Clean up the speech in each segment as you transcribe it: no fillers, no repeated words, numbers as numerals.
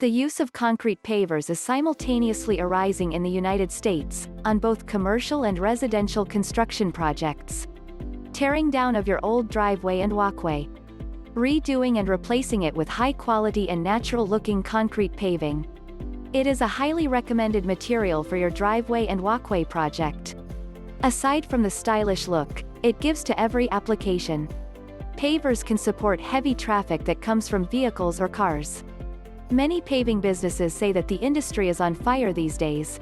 The use of concrete pavers is simultaneously arising in the United States, on both commercial and residential construction projects. Tearing down of your old driveway and walkway. Redoing and replacing it with high-quality and natural-looking concrete paving. It is a highly recommended material for your driveway and walkway project. Aside from the stylish look, it gives to every application. Pavers can support heavy traffic that comes from vehicles or cars. Many paving businesses say that the industry is on fire these days,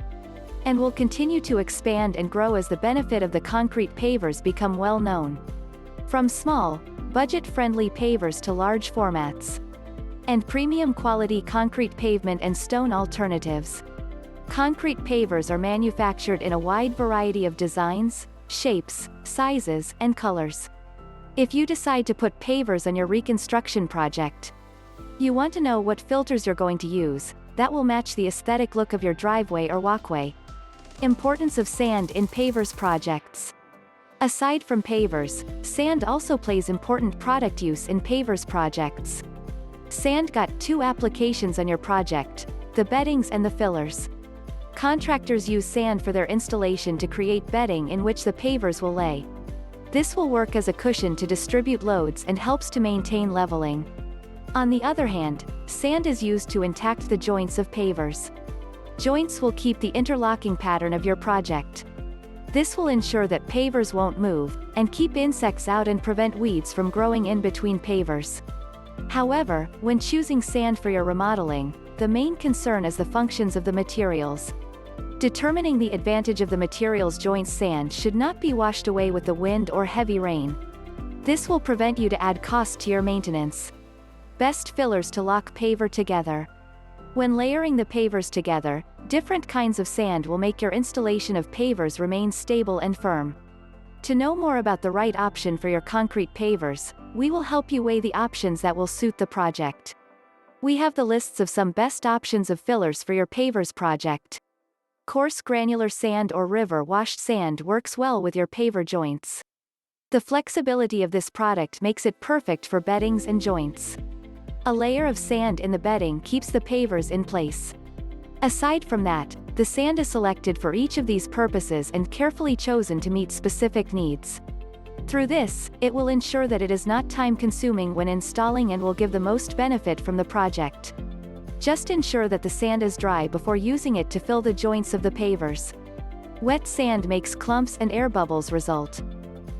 and will continue to expand and grow as the benefit of the concrete pavers become well known. From small, budget-friendly pavers to large formats, and premium quality concrete pavement and stone alternatives. Concrete pavers are manufactured in a wide variety of designs, shapes, sizes, and colors. If you decide to put pavers on your reconstruction project, you want to know what filters you're going to use, that will match the aesthetic look of your driveway or walkway. Importance of sand in pavers projects. Aside from pavers, sand also plays important product use in pavers projects. Sand got two applications on your project, the beddings and the fillers. Contractors use sand for their installation to create bedding in which the pavers will lay. This will work as a cushion to distribute loads and helps to maintain leveling. On the other hand, sand is used to intact the joints of pavers. Joints will keep the interlocking pattern of your project. This will ensure that pavers won't move, and keep insects out and prevent weeds from growing in between pavers. However, when choosing sand for your remodeling, the main concern is the functions of the materials. Determining the advantage of the materials joints sand should not be washed away with the wind or heavy rain. This will prevent you to add cost to your maintenance. Best fillers to lock paver together. When layering the pavers together, different kinds of sand will make your installation of pavers remain stable and firm. To know more about the right option for your concrete pavers, we will help you weigh the options that will suit the project. We have the lists of some best options of fillers for your pavers project. Coarse granular sand or river-washed sand works well with your paver joints. The flexibility of this product makes it perfect for beddings and joints. A layer of sand in the bedding keeps the pavers in place. Aside from that, the sand is selected for each of these purposes and carefully chosen to meet specific needs. Through this, it will ensure that it is not time-consuming when installing and will give the most benefit from the project. Just ensure that the sand is dry before using it to fill the joints of the pavers. Wet sand makes clumps and air bubbles result.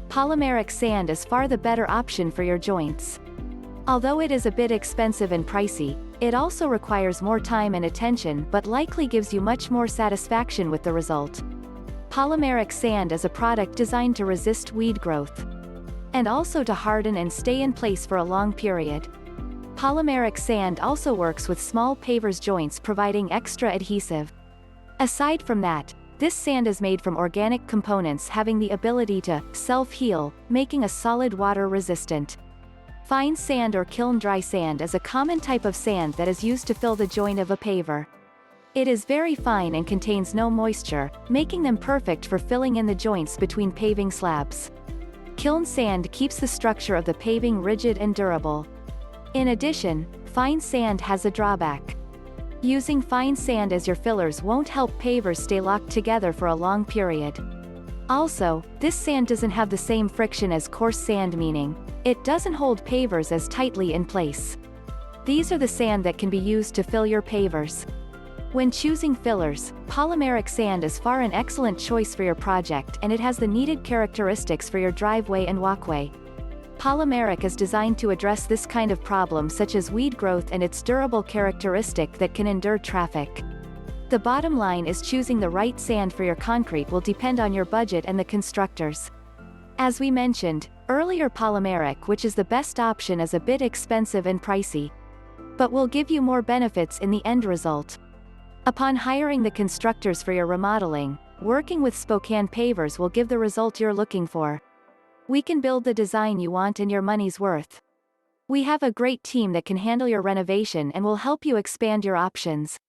Polymeric sand is far the better option for your joints. Although it is a bit expensive and pricey, it also requires more time and attention but likely gives you much more satisfaction with the result. Polymeric sand is a product designed to resist weed growth, and also to harden and stay in place for a long period. Polymeric sand also works with small pavers joints, providing extra adhesive. Aside from that, this sand is made from organic components having the ability to self-heal, making a solid water-resistant. Fine sand or kiln dry sand is a common type of sand that is used to fill the joint of a paver. It is very fine and contains no moisture, making them perfect for filling in the joints between paving slabs. Kiln sand keeps the structure of the paving rigid and durable. In addition, fine sand has a drawback. Using fine sand as your fillers won't help pavers stay locked together for a long period. Also, this sand doesn't have the same friction as coarse sand, meaning it doesn't hold pavers as tightly in place. These are the sand that can be used to fill your pavers. When choosing fillers, polymeric sand is far an excellent choice for your project, and it has the needed characteristics for your driveway and walkway. Polymeric is designed to address this kind of problem, such as weed growth, and its durable characteristic that can endure traffic. The bottom line is choosing the right sand for your concrete will depend on your budget and the constructors. As we mentioned earlier, polymeric, which is the best option, is a bit expensive and pricey, but will give you more benefits in the end result. Upon hiring the constructors for your remodeling, working with Spokane Pavers will give the result you're looking for. We can build the design you want and your money's worth. We have a great team that can handle your renovation and will help you expand your options.